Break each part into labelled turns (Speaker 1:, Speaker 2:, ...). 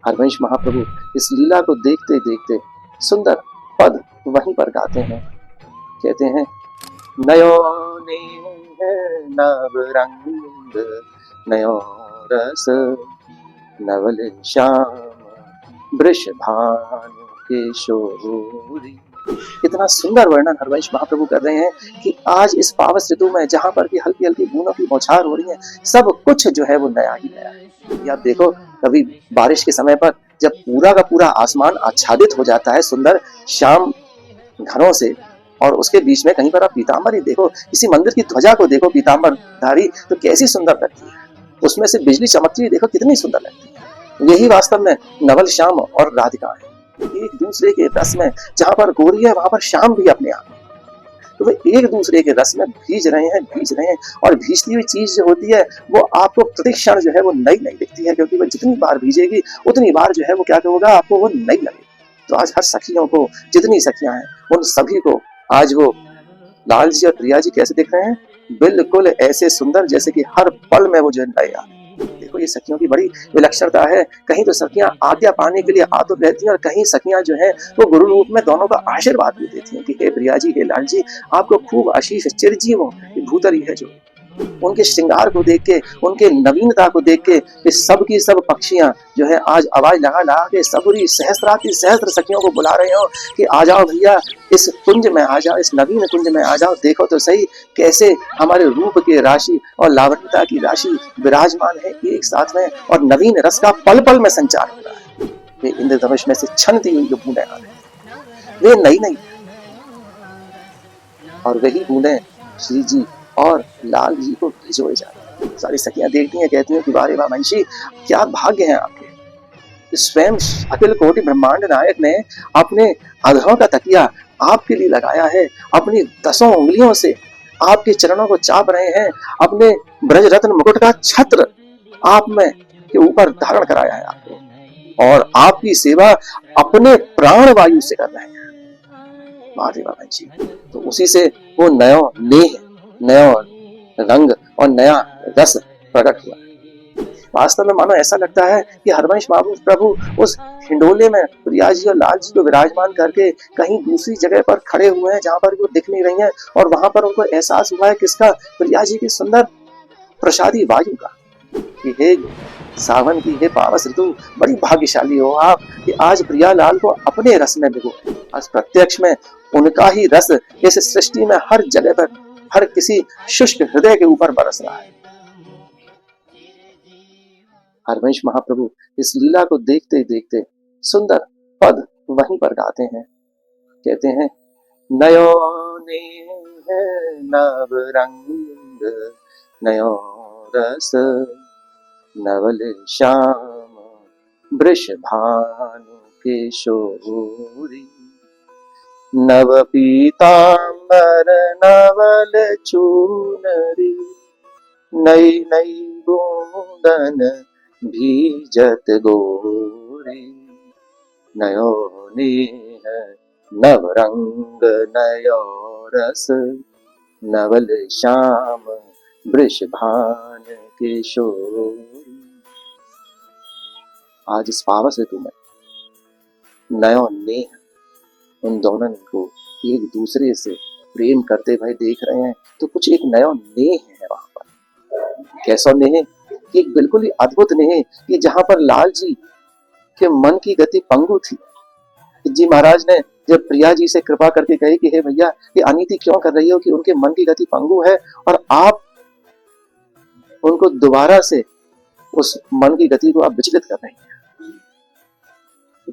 Speaker 1: हरवंश महाप्रभु इस लीला को देखते देखते सुंदर पद वहीं पर गाते हैं। कहते हैं, नयो ने नव रंग, नयो रस नवल श्याम, वृष भानु किशोरी। इतना सुंदर वर्णन हरवंश महाप्रभु कर रहे हैं कि आज इस पावस ऋतु में जहां पर भी हल्की हल्की बूंदों की बौछार हो रही है, सब कुछ जो है वो नया ही नया है। या देखो, कभी बारिश के समय पर जब पूरा का पूरा आसमान आच्छादित हो जाता है सुंदर श्याम घरों से, और उसके बीच में कहीं पर आप पीताम्बर ही देखो, किसी मंदिर की ध्वजा को देखो पीताम्बर धारी, तो कैसी सुंदर लगती है। उसमें से बिजली चमकती हुई देखो कितनी सुंदर लगती है। यही वास्तव में नवल श्याम और राधिका है, एक दूसरे के रस में। जहां पर गोरी है वहां पर श्याम भी अपने आप, तो वे एक दूसरे के रस में भीज रहे हैं। और भीजती हुई चीज जो होती है वो आपको प्रतिक्षण जो है वो नई नई दिखती है, क्योंकि वो जितनी बार भीजेगी उतनी बार जो है वो क्या होगा, आपको वो नई लगेगी। तो आज हर सखियों को, जितनी सखियां हैं उन सभी को आज वो लाल जी और प्रिया जी कैसे दिख रहे हैं, बिल्कुल ऐसे सुंदर जैसे कि हर पल में वो जो नए आ। देखो, ये सखियों की बड़ी विलक्षणता है। कहीं तो सखियां आज्ञा पाने के लिए आतुर रहती हैं, और कहीं सखियां जो है वो गुरु रूप में दोनों का आशीर्वाद भी देती हैं कि हे प्रिया जी, हे लाल जी, आपको खूब आशीष चिरजीव भूतरी है। जो उनके श्रृंगार को देख के, उनके नवीनता को देख के, ये सब की सब पक्षियां जो है आज आवाज लगा लगा के सबरी सहस्त्राति सहस्त्र सखियों को बुला रहे हो कि आ जाओ भैया, इस कुंज में आ जाओ, इस नवीन कुंज में आ जाओ। देखो तो सही कैसे हमारे रूप के राशि और लावण्यता की राशि विराजमान है एक साथ में, और नवीन रस का पल पल में संचार हो रहा है। वे इंद्रधनुष में से छनती हुई जो बूंदें आ रही हैं, वे नई नई, और वही बूंदें श्री जी और लाल जी को भिजोए जाते हैं। सारी सखियां देखती हैं, कहती हैं कि वारे वाह वंशी, क्या भाग्य है आपके। स्वयं अखिल कोटि ब्रह्मांड नायक ने अपने अधरों का तकिया आपके लिए लगाया है, अपनी 10 उंगलियों से आपके चरणों को चाप रहे हैं, अपने ब्रज रत्न मुकुट का छत्र आप में के ऊपर धारण कराया है आपको, और आपकी सेवा अपने प्राण वायु से कर रहे हैं। वारे वाह वंशी, तो उसी से वो नयो नेह, नया रंग और नया रस प्रकट हुआ। वास्तव में मानो ऐसा लगता है कि हरवंश प्रभु उस हिंडोले में प्रिया जी और लाल जी को विराजमान करके कहीं दूसरी जगह पर खड़े हुए हैं, जहां पर वो दिख नहीं रही हैं, और वहां पर उनको एहसास हुआ है किसका, प्रिया जी की सुंदर प्रसादी वायु का, कि हे सावन की, हे पावस ऋतु, बड़ी भाग्यशाली हो आप कि आज प्रिया लाल को अपने रस में भिगो। आज प्रत्यक्ष में उनका ही रस इस सृष्टि में हर जगह पर, हर किसी शुष्क हृदय के ऊपर बरस रहा है। हरवंश महाप्रभु इस लीला को देखते देखते सुंदर पद वहीं पर गाते हैं। कहते हैं, नयो ने नव रंग, नयो रस नवल श्याम, वृष भानु किशोरी। नव पीताम्बर नवल चूनरी, नई नई बूंदन भीजत गोरी। नयो नेह नव रंग, नयो रस नवल श्याम, वृष भान किशोरी। आज इस पावस ऋतु में नयो नेह, उन दोनों को एक दूसरे से प्रेम करते भाई देख रहे हैं, तो कुछ एक नया नेह है वहां पर। कैसा नेह, एक बिल्कुल ही अद्भुत नेह कि जहां पर लाल जी के मन की गति पंगु थी, जी महाराज ने जब प्रिया जी से कृपा करके कही कि हे भैया, ये अनीति क्यों कर रही हो कि उनके मन की गति पंगु है, और आप उनको दोबारा से उस मन की गति को आप विचलित कर रहे हैं।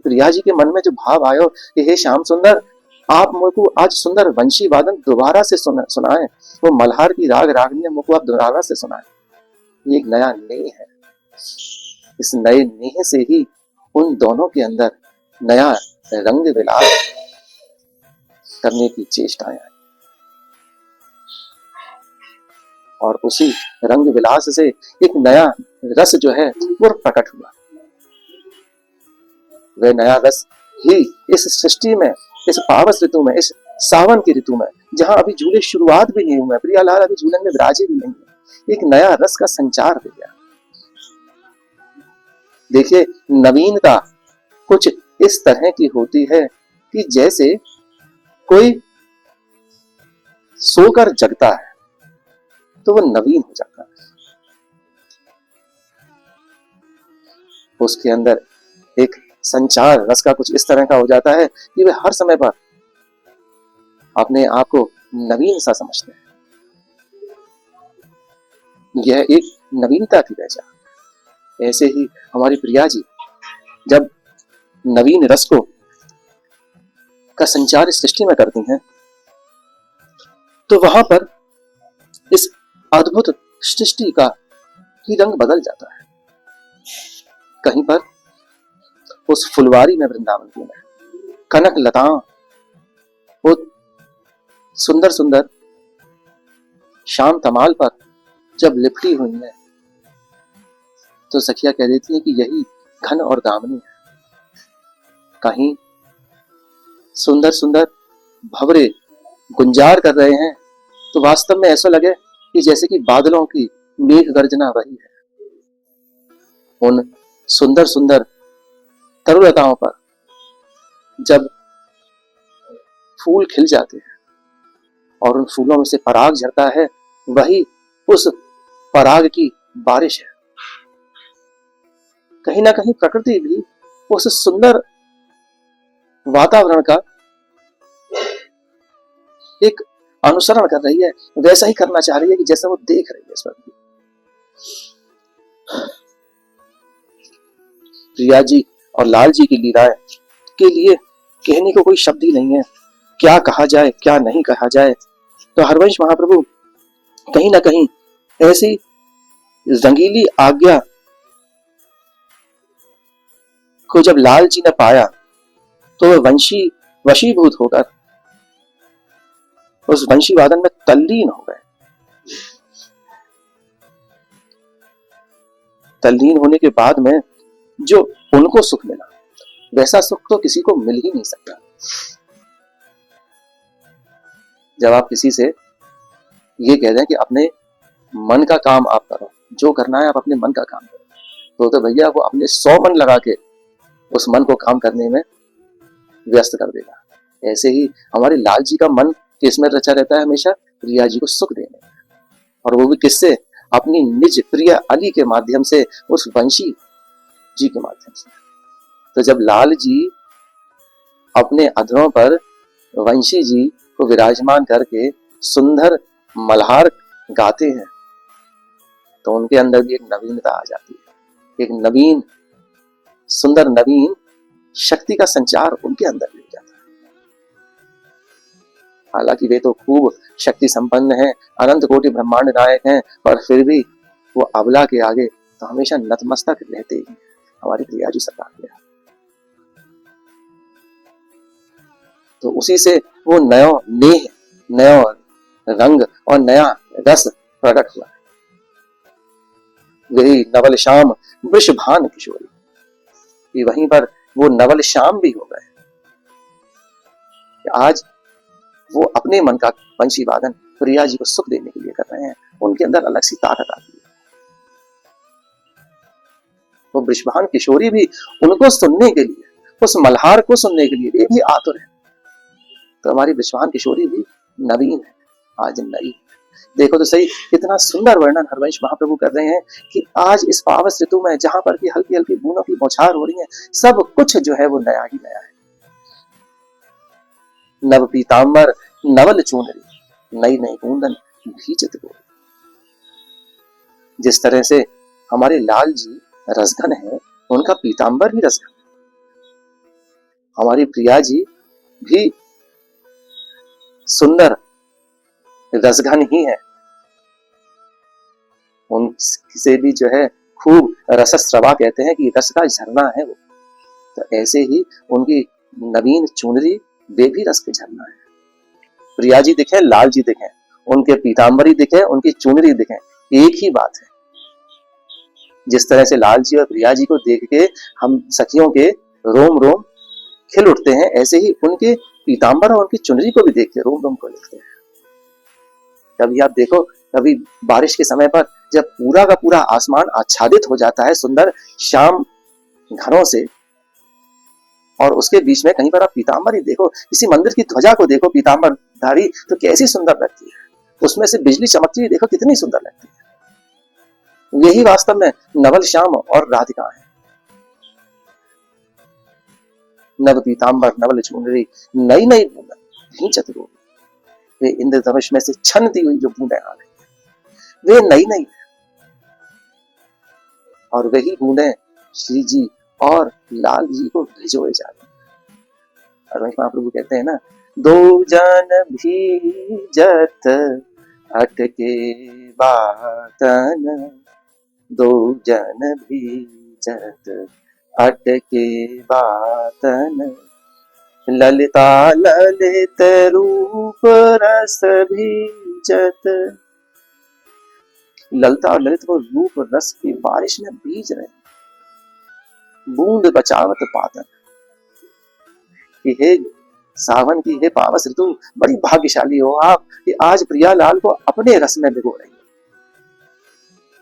Speaker 1: प्रिया जी के मन में जो भाव आयो कि हे श्याम सुंदर, आप मुझको आज सुंदर वंशी वादन दोबारा से सुनाएं, वो मल्हार की राग रागनी मुझको आप दोबारा से सुनाएं। ये एक नया नेह है। इस नए नेह से ही उन दोनों के अंदर नया रंग विलास करने की चेष्टाएं आई, और उसी रंग विलास से एक नया रस जो है वो प्रकट हुआ। वह नया रस ही इस सृष्टि में, इस पावस ऋतु में, इस सावन की ऋतु में, जहां अभी झूले शुरुआत भी नहीं हुए, प्रियालाल अभी झूलन में विराजे भी नहीं है, एक नया रस का संचार हो गया। देखिए, नवीनता कुछ इस तरह की होती है कि जैसे कोई सोकर जगता है तो वो नवीन हो जाता है। उसके अंदर एक संचार रस का कुछ इस तरह का हो जाता है कि वे हर समय पर अपने आप को नवीन सा समझते हैं। यह एक नवीनता की पहचान। ऐसे ही हमारी प्रिया जी जब नवीन रस को का संचार इस सृष्टि में करती हैं तो वहां पर इस अद्भुत सृष्टि का ही रंग बदल जाता है। कहीं पर उस फुलवारी में, वृंदावन की में कनक लताओं वो सुंदर सुंदर शाम तमाल पर जब लिपटी हुई है तो सखिया कह देती है कि यही घन और दामनी है। कहीं सुंदर सुंदर भंवरे गुंजार कर रहे हैं तो वास्तव में ऐसा लगे कि जैसे कि बादलों की मेघ गर्जना वही है। उन सुंदर सुंदर तरुलताओं पर जब फूल खिल जाते हैं और उन फूलों में से पराग झरता है, वही उस पराग की बारिश है। कहीं ना कहीं प्रकृति भी उस सुंदर वातावरण का एक अनुसरण कर रही है, वैसा ही करना चाह रही है कि जैसा वो देख रही है इस वक्त। प्रिया जी और लाल जी की लीलाएं के लिए कहने को कोई शब्द ही नहीं है। क्या कहा जाए, क्या नहीं कहा जाए। तो हरवंश महाप्रभु कहीं ना कहीं ऐसी रंगीली आज्ञा को जब लाल जी ने पाया तो वह वशीभूत होकर उस वंशी वादन में तल्लीन हो गए। तल्लीन होने के बाद में जो उनको सुख मिला, वैसा सुख तो किसी को मिल ही नहीं सकता। जब आप किसी से ये कह दें कि अपने मन का काम आप करो, जो करना है आप अपने मन का काम करो, तो भैया वो अपने 100 मन लगा के उस मन को काम करने में व्यस्त कर देगा। ऐसे ही हमारे लाल जी का मन किसमें रचा रहता है? हमेशा प्रिया जी को सुख देने में, और वो भी किससे? अपनी निज प्रिय अली के माध्यम से, उस वंशी जी के माध्यम से। तो जब लाल जी अपने अधरों पर वंशी जी को विराजमान करके सुंदर मल्हार गाते हैं तो उनके अंदर भी एक नवीनता आ जाती है। एक नवीन, सुंदर नवीन शक्ति का संचार उनके अंदर भी हो जाता है। हालांकि वे तो खूब शक्ति संपन्न हैं, अनंत कोटि ब्रह्मांड नायक हैं, पर फिर भी वो अबला के आगे तो हमेशा नतमस्तक रहते ही हमारी प्रिया जी सरकार के। तो उसी से वो नयो नेह, नयो रंग और नया रस प्रकट हुआ। वही नवल श्याम वृषभान किशोरी, वहीं पर वो नवल श्याम भी हो गए। आज वो अपने मन का वंशी वादन प्रिया जी को सुख देने के लिए कर रहे हैं। उनके अंदर अलग सी ताकत आती है। वो वृषभान किशोरी भी उनको सुनने के लिए, उस मल्हार को सुनने के लिए वे भी आतुर है। तो हमारी वृषभान किशोरी भी नवीन है, आज नई। देखो तो सही, कितना सुंदर वर्णन हरवंश महाप्रभु कर रहे हैं कि आज इस पावस ऋतु में जहां पर की हल्की हल्की बूंदों की बौछार हो रही है, सब कुछ जो है वो नया ही नया है। नव पीतांबर नवल चूनरी, नई नई बूंदन भीजत गोरी। जिस तरह से हमारे लाल जी रसघन है, उनका पीतांबर भी रसघन। हमारी प्रिया जी भी सुंदर रसघन ही है, उनसे भी जो है खूब रसस्रवा कहते हैं कि रस का झरना है वो। तो ऐसे ही उनकी नवीन चुनरी वे भी रस के झरना है। प्रिया जी दिखे, लाल जी दिखे, उनके पीतांबरी दिखे, उनकी चुनरी दिखे, एक ही बात है। जिस तरह से लाल जी और प्रिया जी को देख के हम सखियों के रोम रोम खिल उठते हैं, ऐसे ही उनके पीतांबर और उनकी चुनरी को भी देख के रोम रोम को लिखते हैं। कभी आप देखो, कभी बारिश के समय पर जब पूरा का पूरा आसमान आच्छादित हो जाता है सुंदर श्याम घरों से, और उसके बीच में कहीं पर आप पीताम्बरी देखो, किसी मंदिर की ध्वजा को देखो पीताम्बरधारी, तो कैसी सुंदर लगती है। उसमें से बिजली चमकती हुई देखो कितनी सुंदर लगती है। यही वास्तव में नवल श्याम और राधिका है। नव पीताम्बर नवल चुनरी नई नई बूंदें भींचत रोगी, वे इंद्रधनुष में से छनती हुई जो बूंदें आ रही है वे नई नई, और वही बूंदें श्री जी और लाल जी को भिजोए जा रही है। और महाप्रभु कहते हैं ना, दो जन भीजत अटके बातन, दो जन भीजत अटके बातन, ललिता ललित रूप रस भीजत। ललिता और ललित को रूप रस की बारिश में भीज रहे, बूंद बचावत पातन, कि हे सावन की, हे पावस ऋतु, बड़ी भाग्यशाली हो आप कि आज प्रियालाल को अपने रस में भिगो रही है।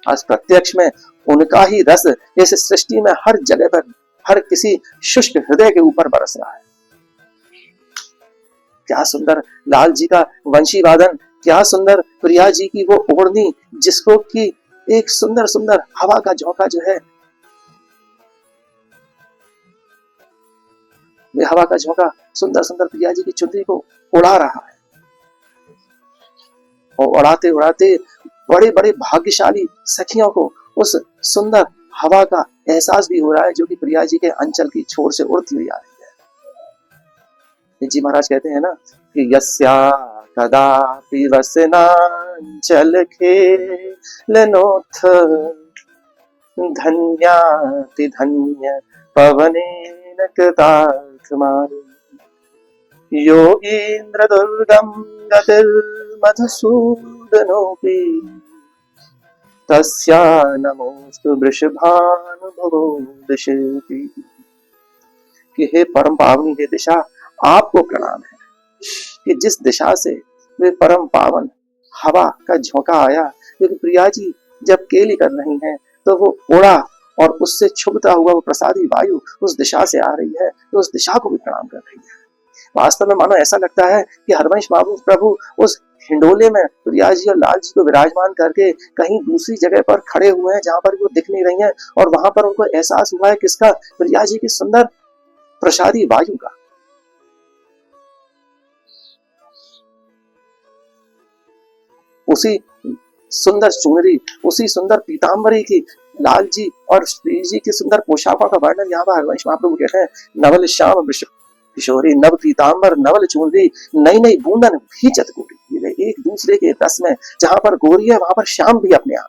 Speaker 1: आज प्रत्यक्ष में उनका ही रस इस सृष्टि में हर जगह पर, हर किसी शुष्क हृदय के ऊपर बरस रहा है। क्या सुंदर लाल जी का वंशी वादन, क्या सुंदर प्रिया जी की वो ओढ़नी, जिसको कि एक सुंदर सुंदर हवा का झोंका जो है, वे हवा का झोंका सुंदर सुंदर प्रिया जी की चुनरी को उड़ा रहा है। और उड़ाते उड़ाते बड़े बड़े भाग्यशाली सखियों को उस सुंदर हवा का एहसास भी हो रहा है, जो कि प्रिया जी के अंचल की छोर से उड़ती हुई आ रही है। जी महाराज कहते हैं ना कि यस्या कदापि वसनांचल खेलनोत्थ, धन्याति धन्य पवनेन कृतार्थमानि, यो इंद्र दुर्गम गतिर्मधुसूदनोऽपि, तस्या नमोस्तु वृषभानुभवो दिशति। कि हे परम पावनी, हे दिशा, आपको प्रणाम है कि जिस दिशा से वे परम पावन हवा का झोंका आया, क्योंकि प्रिया जी जब केली कर रही हैं तो वो उड़ा, और उससे छुपता हुआ वो प्रसादी वायु उस दिशा से आ रही है, तो उस दिशा को भी प्रणाम कर रही है। वास्तव में मानो ऐसा लगता है कि हरवंश प्रभु उस हिंडोले में प्रिया जी और लाल जी को विराजमान करके कहीं दूसरी जगह पर खड़े हुए हैं, जहां पर वो दिख नहीं रही हैं, और वहां पर उनको एहसास हुआ है किसका, प्रिया जी की सुंदर प्रसादी वायु का। उसी सुंदर चुनरी, उसी सुंदर पीताम्बरी की लाल जी और श्री जी की सुंदर पोशाकों का वर्णन यहाँ पर हरवंश महाप्रभु कहते हैं। नवल श्याम किशोरी नव पीताम्बर नवल चुनरी नई नई बूंदन भीजत गोरी, एक दूसरे के रस में, जहां पर गोरी है वहां पर श्याम भी अपने आप,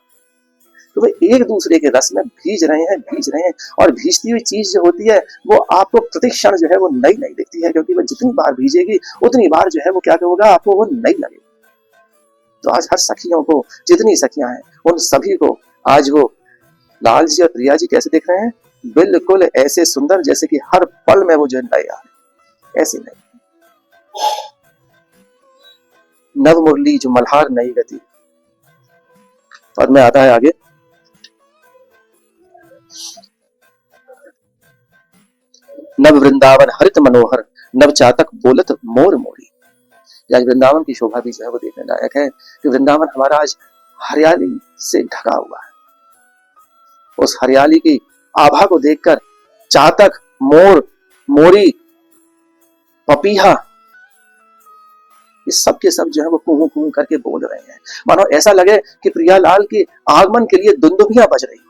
Speaker 1: तो वे एक दूसरे के रस में भीज रहे हैं। और भीजती हुई चीज जो होती है वो आपको प्रतिक्षण जो है वो नई नई दिखती है, क्योंकि वो जितनी बार भीजेगी उतनी बार जो है वो क्या होगा, आपको वो नई लगेगी। तो आज हर सखियों को, जितनी सखियां हैं उन सभी को आज वो लाल जी और प्रिया जी कैसे दिख रहे हैं, बिल्कुल ऐसे सुंदर जैसे कि हर पल में वो जो नए आ रहे, ऐसे नहीं। नव मुरली जो मल्हार नई गति, और में आता है आगे, नव वृंदावन हरित मनोहर, नव चातक बोलत मोर मोरी। आज वृंदावन की शोभा भी जो है वो देखने लायक है कि वृंदावन हमारा आज हरियाली से ढका हुआ है। उस हरियाली की आभा को देखकर चातक, मोर, मोरी, पपीहा, इस सब के सब जो है वो कुहू कुहू करके बोल रहे हैं, मानो ऐसा लगे कि प्रियालाल के आगमन के लिए दुंदुभियां बज रही।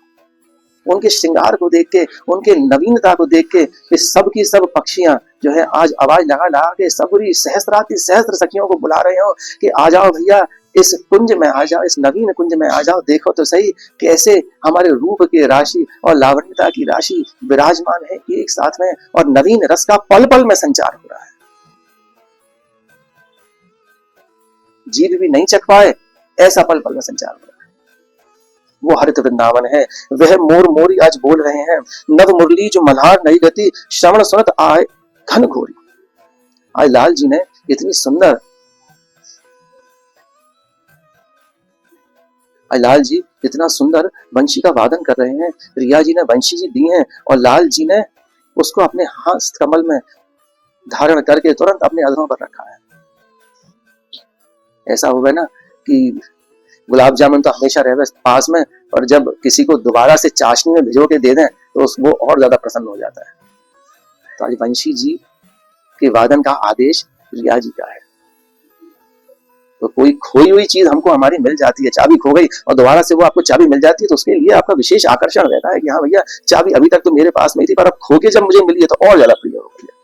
Speaker 1: उनके श्रृंगार को देख के, उनके नवीनता को देख के, इस सब की सब पक्षियां जो है आज आवाज लगा लगा के सबरी सहस्राति सहस्त्र सखियों को बुला रहे हो कि आ जाओ भैया, इस कुंज में आ जाओ, इस नवीन कुंज में आ जाओ, देखो तो सही कैसे हमारे रूप के राशि और लावण्यता की राशि विराजमान है एक साथ में, और नवीन रस का पल पल में संचार हो रहा है। जीभ भी नहीं चख पाए ऐसा पल पल में संचार हो रहा है। वो हरित वृंदावन है, वह मोर मोरी आज बोल रहे हैं। नव मुरली जो मल्हार नई गति, श्रवण सुनत आए घन घोरी। आज लाल जी ने इतनी सुंदर लाल जी इतना सुंदर बंशी का वादन कर रहे हैं, प्रिया जी ने बंशी जी दी हैं और लाल जी ने उसको अपने हस्त कमल में धारण करके तुरंत अपने अधरों पर रखा है। ऐसा हुआ ना कि गुलाब जामुन तो हमेशा रहे पास में, और जब किसी को दोबारा से चाशनी में भिजो के दे दें तो वो और ज्यादा प्रसन्न हो जाता है। तो आज वंशी जी के वादन का आदेश प्रिया जी का है। तो कोई खोई हुई चीज हमको हमारी मिल जाती है, चाबी खो गई और दोबारा से वो आपको चाबी मिल जाती है, तो उसके लिए आपका विशेष आकर्षण रहता है कि हाँ भैया चाबी अभी तक तो मेरे पास नहीं थी, पर अब खो के जब मुझे मिली है तो और ज्यादा प्रिय हो गई है।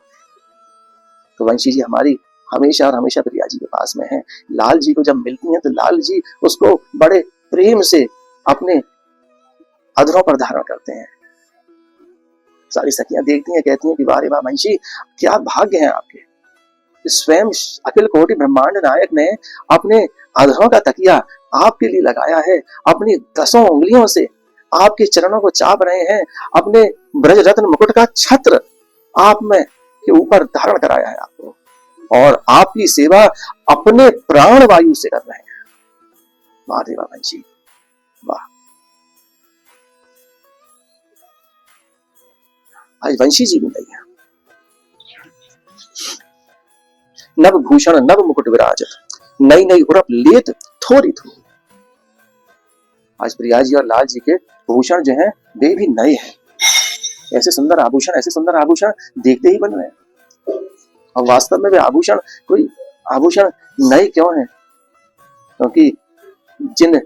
Speaker 1: तो वंशी जी हमारी हमेशा और हमेशा प्रिया जी के पास में है। लाल जी को जब मिलती हैं तो लाल जी उसको बड़े प्रेम से अपने अधरों पर धारण करते हैं। सारी सखियां देखती हैं, कहती हैं कि वाह रे वाह वंशी, क्या भाग्य है आपके। स्वयं अखिल कोटि ब्रह्मांड नायक ने अपने अधरों का तकिया आपके लिए लगाया है, अपनी 10 उंगलियों से आपके चरणों को चाप रहे हैं, अपने ब्रज रत्न मुकुट का छत्र आप में के ऊपर धारण कराया है आपको, और आपकी सेवा अपने प्राण वायु से कर रहे हैं। वाह देवा वंशी वाह। आज वंशी जी भी नहीं है। नव भूषण नव मुकुट विराजत, नई नई उरप लेत थोरी थोरी। आज प्रिया जी और लाल जी के भूषण जो हैं वे भी नए हैं। ऐसे सुंदर आभूषण देखते ही बन रहे हैं। और वास्तव में वे आभूषण कोई आभूषण नए क्यों हैं? क्योंकि जिन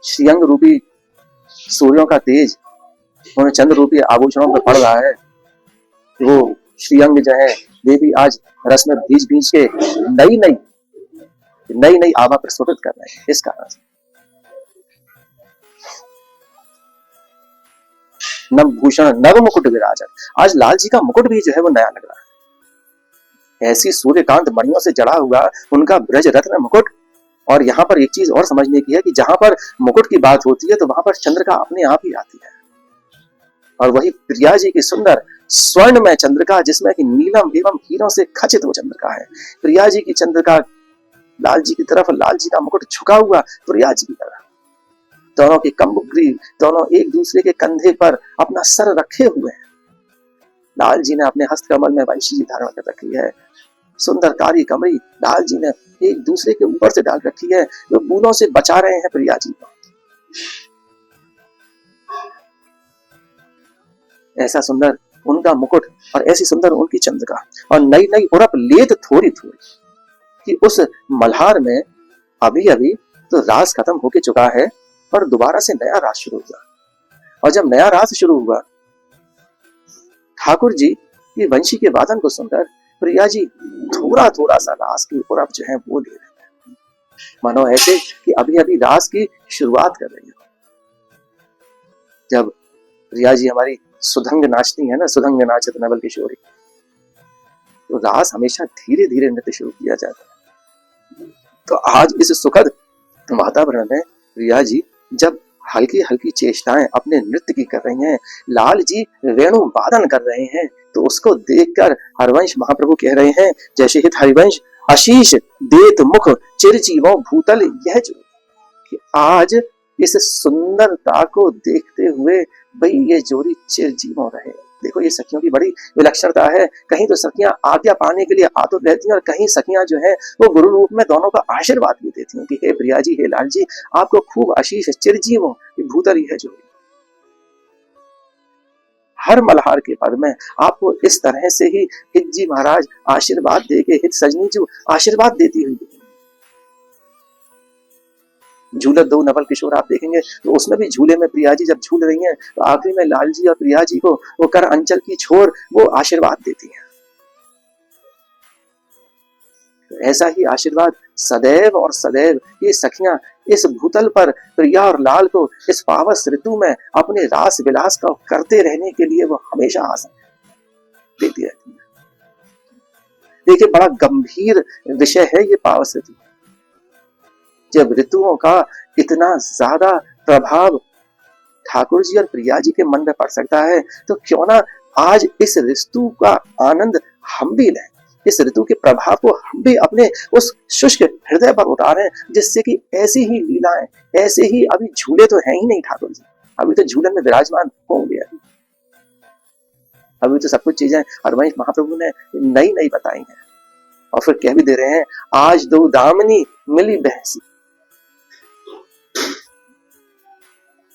Speaker 1: श्रीअंग रूपी सूर्यों का तेज उन चंद्र रूपी आभूषणों पर पड़ रहा है, वो श्रीअंग जो है वे भी आज रस में भीज भीज के नई नई आभा प्रस्फुटित कर रहे हैं। इस कारण से नव भूषण नव मुकुट विराजत, आज लाल जी का मुकुट भी जो है वो नया लग रहा है। ऐसी सूर्यकांत मणियों से जड़ा हुआ उनका ब्रज रत्न मुकुट। और यहाँ पर एक चीज और समझने की है कि जहां पर मुकुट की बात होती है तो वहां पर चंद्रिका अपने आप ही आती है, और वही प्रिया जी की सुंदर स्वर्ण में चंद्रिका, जिसमें कि नीलम एवं हीरों से खचित वो चंद्रिका है। प्रिया जी की चंद्रिका लाल जी की तरफ, लाल जी का मुकुट झुका हुआ प्रिया जी की तरफ, दोनों के कंबुग्रीव दोनों एक दूसरे के कंधे पर अपना सर रखे हुए हैं। लाल जी ने अपने हस्त कमल में वंशी जी धारण कर रखी है। सुंदर कारी कमरी लाल जी ने एक दूसरे के ऊपर से डाल रखी है, जो बूंदों से बचा रहे हैं प्रिया जी को। ऐसा सुंदर उनका मुकुट और ऐसी सुंदर उनकी चंद्रिका, और नई नई उरप लेत थोड़ी थोड़ी, कि उस मल्हार में अभी अभी तो रास खत्म होके चुका है और दोबारा से नया रास शुरू हुआ। और जब नया रास शुरू हुआ, ठाकुर जी की वंशी के वादन को सुनकर प्रिया जी थोड़ा थोड़ा सा रास की उरप जो है वो ले रहे हैं, मानो ऐसे कि अभी अभी रास की शुरुआत कर रही है। जब प्रिया जी हमारी सुधंग नाचती है ना, सुधंग नाचत नवल किशोरी, तो रास हमेशा धीरे धीरे नृत्य शुरू किया जाता है। तो आज इस सुखद वातावरण में प्रिया जी जब हल्की हल्की चेष्टाएं अपने नृत्य की कर रही हैं, लाल जी वेणु वादन कर रहे हैं, तो उसको देखकर हरिवंश महाप्रभु कह रहे हैं, जैसे हित हरिवंश आशीष देत मुख चिरजीवों भूतल यह जो, कि आज इस सुंदरता को देखते हुए भाई ये जोड़ी चिरजीवों रहे। देखो ये सखियों की बड़ी विलक्षणता है। कहीं तो सखियां आज्ञा पाने के लिए आतुर रहती हैं, और कहीं सखियां जो है वो गुरु रूप में दोनों का आशीर्वाद भी देती हैं कि हे प्रिया जी, हे लाल जी, आपको खूब आशीष चिरजीवों भूतली है जो। हर मल्हार के पद में आपको इस तरह से ही हित जी महाराज आशीर्वाद देके, हित सजनी जी आशीर्वाद देती हुई। झूलत दो नवल किशोर आप देखेंगे तो उसमें भी झूले में प्रिया जी जब झूल रही हैं तो आखिरी में लाल जी और प्रिया जी को वो कर अंचल की छोर वो आशीर्वाद देती हैं। तो ऐसा ही आशीर्वाद सदैव और सदैव ये सखियां इस भूतल पर प्रिया और लाल को इस पावस ऋतु में अपने रास विलास का करते रहने के लिए वो हमेशा आसन देती रहती है। देखिए बड़ा गंभीर विषय है ये पावस ऋतु। जब ऋतुओं का इतना ज्यादा प्रभाव ठाकुर जी और प्रिया जी के मन में पड़ सकता है, तो क्यों ना आज इस ऋतु का आनंद हम भी लें। इस ऋतु के प्रभाव को हम भी अपने उस शुष्क हृदय पर उतारें, जिससे कि ऐसी ही लीलाएं, ऐसे ही, अभी झूले तो हैं ही नहीं ठाकुर जी, अभी तो झूलन में विराजमान होंगे, अभी तो सब कुछ चीजें हरवंश महाप्रभु ने नई नई बताई हैं, और फिर कह भी दे रहे हैं, आज दो दामनी मिली बहसी।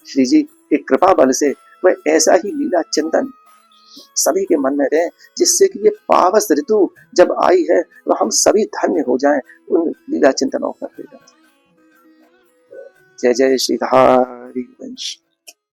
Speaker 1: श्री जी की कृपा बल से वह ऐसा ही लीला चिंतन सभी के मन में रहे, जिससे कि ये पावस ऋतु जब आई है तो हम सभी धन्य हो जाएं उन लीला चिंतनों पर। जय जय श्री हरि वंश।